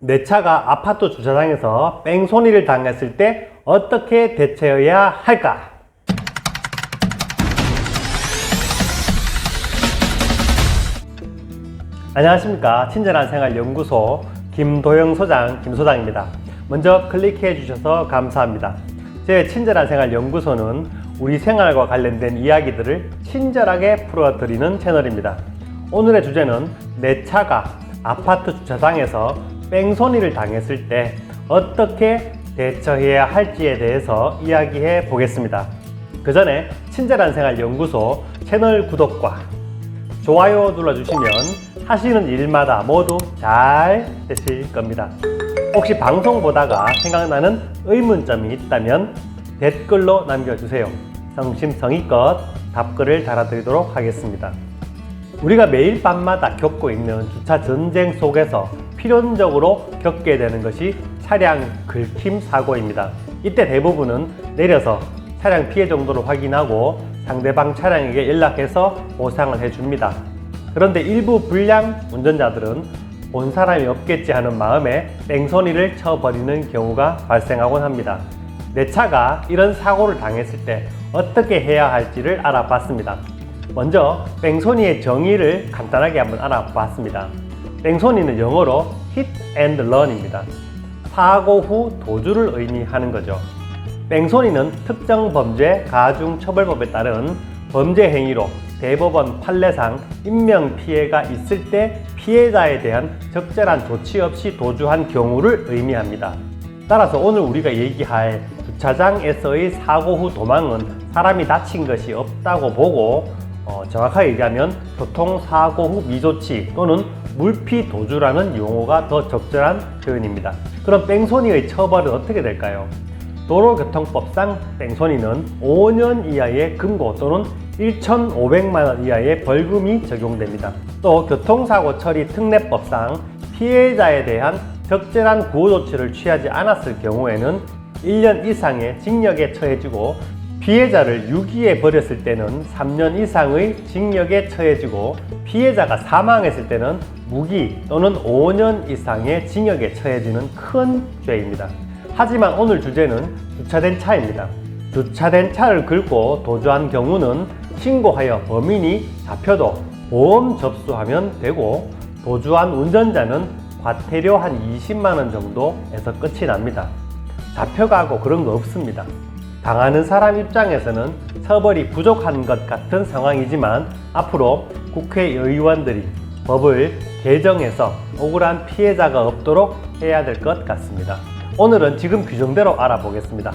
내 차가 아파트 주차장에서 뺑소니를 당했을 때 어떻게 대처해야 할까? 안녕하십니까. 친절한 생활 연구소 김도영 소장 김소장입니다. 먼저 클릭해 주셔서 감사합니다. 제 친절한 생활 연구소는 우리 생활과 관련된 이야기들을 친절하게 풀어드리는 채널입니다. 오늘의 주제는 내 차가 아파트 주차장에서 뺑소니를 당했을 때 어떻게 대처해야 할지에 대해서 이야기해 보겠습니다. 그 전에 친절한 생활 연구소 채널 구독과 좋아요 눌러주시면 하시는 일마다 모두 잘 되실 겁니다. 혹시 방송 보다가 생각나는 의문점이 있다면 댓글로 남겨주세요. 성심성의껏 답글을 달아드리도록 하겠습니다. 우리가 매일 밤마다 겪고 있는 주차 전쟁 속에서 필연적으로 겪게 되는 것이 차량 긁힘 사고입니다. 이때 대부분은 내려서 차량 피해 정도를 확인하고 상대방 차량에게 연락해서 보상을 해줍니다. 그런데 일부 불량 운전자들은 본 사람이 없겠지 하는 마음에 뺑소니를 쳐버리는 경우가 발생하곤 합니다. 내 차가 이런 사고를 당했을 때 어떻게 해야 할지를 알아봤습니다. 먼저 뺑소니의 정의를 간단하게 한번 알아봤습니다. 뺑소니는 영어로 hit and run입니다. 사고 후 도주를 의미하는 거죠. 뺑소니는 특정 범죄 가중처벌법에 따른 범죄 행위로 대법원 판례상 인명피해가 있을 때 피해자에 대한 적절한 조치 없이 도주한 경우를 의미합니다. 따라서 오늘 우리가 얘기할 주차장에서의 사고 후 도망은 사람이 다친 것이 없다고 보고 정확하게 얘기하면 교통사고 후 미조치 또는 물피 도주라는 용어가 더 적절한 표현입니다. 그럼 뺑소니의 처벌은 어떻게 될까요? 도로교통법상 뺑소니는 5년 이하의 금고 또는 1,500만 원 이하의 벌금이 적용됩니다. 또 교통사고 처리 특례법상 피해자에 대한 적절한 구호조치를 취하지 않았을 경우에는 1년 이상의 징역에 처해지고 피해자를 유기에 버렸을 때는 3년 이상의 징역에 처해지고 피해자가 사망했을 때는 무기 또는 5년 이상의 징역에 처해지는 큰 죄입니다. 하지만 오늘 주제는 주차된 차입니다. 주차된 차를 긁고 도주한 경우는 신고하여 범인이 잡혀도 보험 접수하면 되고 도주한 운전자는 과태료 한 20만 원 정도에서 끝이 납니다. 잡혀가고 그런 거 없습니다. 당하는 사람 입장에서는 처벌이 부족한 것 같은 상황이지만 앞으로 국회의원들이 법을 개정해서 억울한 피해자가 없도록 해야 될 것 같습니다. 오늘은 지금 규정대로 알아보겠습니다.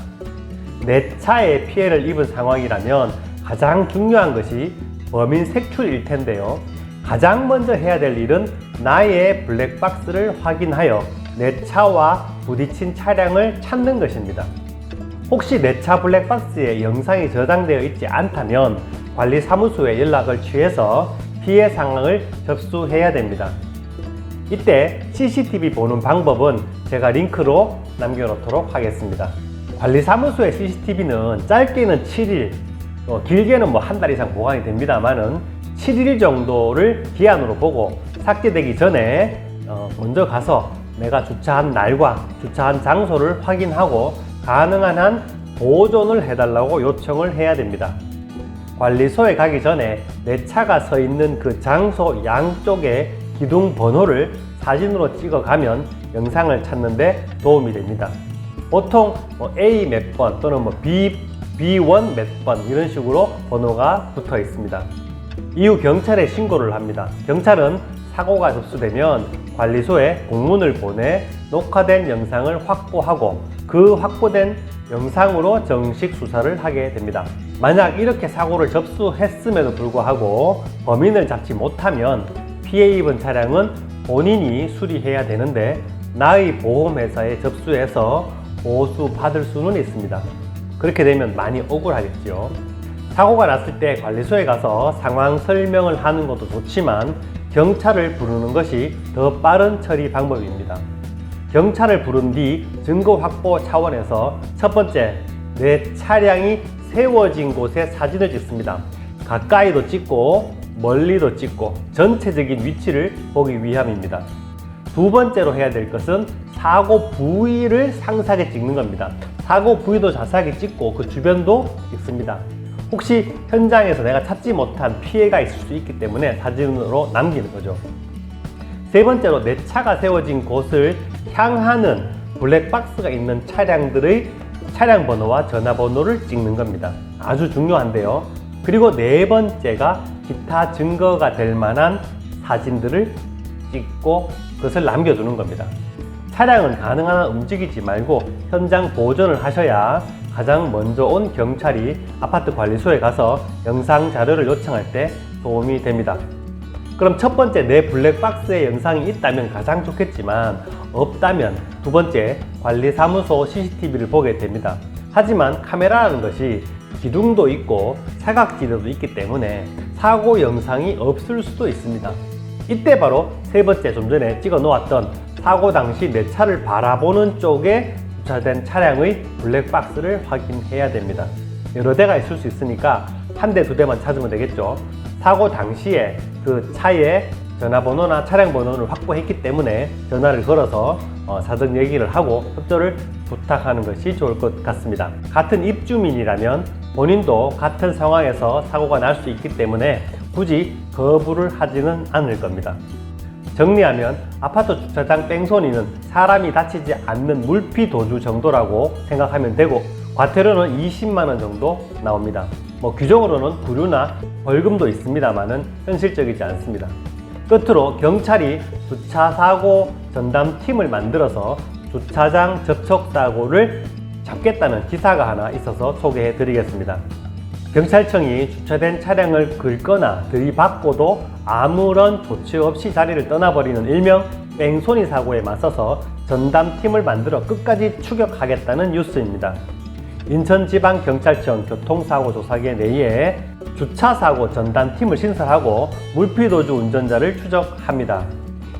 내 차에 피해를 입은 상황이라면 가장 중요한 것이 범인 색출일 텐데요. 가장 먼저 해야 될 일은 나의 블랙박스를 확인하여 내 차와 부딪힌 차량을 찾는 것입니다. 혹시 내 차 블랙박스에 영상이 저장되어 있지 않다면 관리사무소에 연락을 취해서 피해 상황을 접수해야 됩니다. 이때 CCTV 보는 방법은 제가 링크로 남겨놓도록 하겠습니다. 관리사무소의 CCTV는 짧게는 7일, 길게는 한 달 이상 보관이 됩니다만은 7일 정도를 기한으로 보고 삭제되기 전에 먼저 가서 내가 주차한 날과 주차한 장소를 확인하고 가능한 한 보존을 해달라고 요청을 해야 됩니다. 관리소에 가기 전에 내 차가 서 있는 그 장소 양쪽에 기둥 번호를 사진으로 찍어 가면 영상을 찾는 데 도움이 됩니다. 보통 A 몇 번 또는 B1 몇 번 이런 식으로 번호가 붙어 있습니다. 이후 경찰에 신고를 합니다. 경찰은 사고가 접수되면 관리소에 공문을 보내 녹화된 영상을 확보하고 그 확보된 영상으로 정식 수사를 하게 됩니다. 만약 이렇게 사고를 접수했음에도 불구하고 범인을 잡지 못하면 피해 입은 차량은 본인이 수리해야 되는데 나의 보험회사에 접수해서 보수 받을 수는 있습니다. 그렇게 되면 많이 억울하겠죠. 사고가 났을 때 관리소에 가서 상황 설명을 하는 것도 좋지만 경찰을 부르는 것이 더 빠른 처리 방법입니다. 경찰을 부른 뒤 증거 확보 차원에서 첫 번째, 내 차량이 세워진 곳에 사진을 찍습니다. 가까이도 찍고 멀리도 찍고 전체적인 위치를 보기 위함입니다. 두 번째로 해야 될 것은 사고 부위를 상세하게 찍는 겁니다. 사고 부위도 자세하게 찍고 그 주변도 찍습니다. 혹시 현장에서 내가 찾지 못한 피해가 있을 수 있기 때문에 사진으로 남기는 거죠. 세 번째로 내 차가 세워진 곳을 향하는 블랙박스가 있는 차량들의 차량 번호와 전화번호를 찍는 겁니다. 아주 중요한데요. 그리고 네 번째가 기타 증거가 될 만한 사진들을 찍고 그것을 남겨두는 겁니다. 차량은 가능한 한 움직이지 말고 현장 보존을 하셔야 가장 먼저 온 경찰이 아파트 관리소에 가서 영상 자료를 요청할 때 도움이 됩니다. 그럼 첫 번째 내 블랙박스에 영상이 있다면 가장 좋겠지만 없다면 두 번째 관리사무소 CCTV를 보게 됩니다. 하지만 카메라라는 것이 기둥도 있고 사각지대도 있기 때문에 사고 영상이 없을 수도 있습니다. 이때 바로 세 번째 좀 전에 찍어 놓았던 사고 당시 내 차를 바라보는 쪽에 주차된 차량의 블랙박스를 확인해야 됩니다. 여러 대가 있을 수 있으니까 한 대, 두 대만 찾으면 되겠죠. 사고 당시에 그 차의 전화번호나 차량 번호를 확보했기 때문에 전화를 걸어서 사전 얘기를 하고 협조를 부탁하는 것이 좋을 것 같습니다. 같은 입주민이라면 본인도 같은 상황에서 사고가 날 수 있기 때문에 굳이 거부를 하지는 않을 겁니다. 정리하면 아파트 주차장 뺑소니는 사람이 다치지 않는 물피 도주 정도라고 생각하면 되고 과태료는 20만 원 정도 나옵니다. 규정으로는 구류나 벌금도 있습니다만은 현실적이지 않습니다. 끝으로 경찰이 주차사고 전담팀을 만들어서 주차장 접촉사고를 잡겠다는 기사가 하나 있어서 소개해 드리겠습니다. 경찰청이 주차된 차량을 긁거나 들이받고도 아무런 조치 없이 자리를 떠나버리는 일명 뺑소니 사고에 맞서서 전담팀을 만들어 끝까지 추격하겠다는 뉴스입니다. 인천지방경찰청 교통사고조사계 내에 주차사고 전담팀을 신설하고 물피도주 운전자를 추적합니다.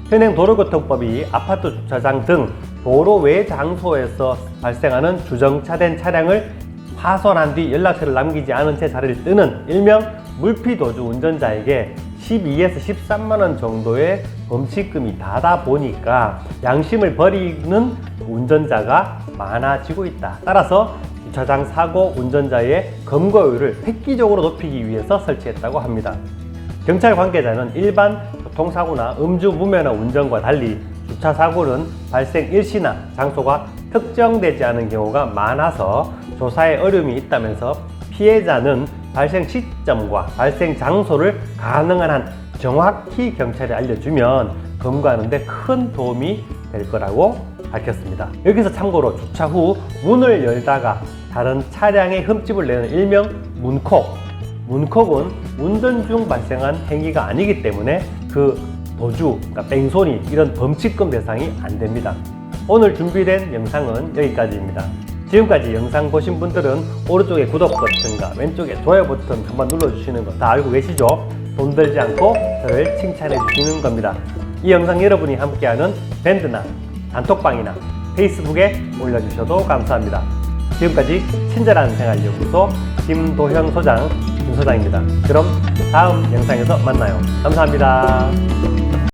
현행 도로교통법이 아파트 주차장 등 도로 외 장소에서 발생하는 주정차된 차량을 파손한 뒤 연락처를 남기지 않은 채 자리를 뜨는 일명 물피도주 운전자에게 12에서 13만 원 정도의 범칙금이 다다 보니까 양심을 버리는 운전자가 많아지고 있다. 따라서 주차장 사고 운전자의 검거율을 획기적으로 높이기 위해서 설치했다고 합니다. 경찰 관계자는 일반 교통사고나 음주 무면허 운전과 달리 주차 사고는 발생 일시나 장소가 특정되지 않은 경우가 많아서 조사에 어려움이 있다면서 피해자는 발생 시점과 발생 장소를 가능한 한 정확히 경찰에 알려주면 검거하는 데 큰 도움이 될 거라고 밝혔습니다. 여기서 참고로 주차 후 문을 열다가 다른 차량에 흠집을 내는 일명 문콕은 운전 중 발생한 행위가 아니기 때문에 그 도주, 그러니까 뺑소니 이런 범칙금 대상이 안 됩니다. 오늘 준비된 영상은 여기까지입니다. 지금까지 영상 보신 분들은 오른쪽에 구독 버튼과 왼쪽에 좋아요 버튼 한번 눌러주시는 거 다 알고 계시죠? 돈 들지 않고 저를 칭찬해 주시는 겁니다. 이 영상 여러분이 함께하는 밴드나 단톡방이나 페이스북에 올려주셔도 감사합니다. 지금까지 친절한 생활연구소 김도형 소장, 김 소장입니다. 그럼 다음 영상에서 만나요. 감사합니다.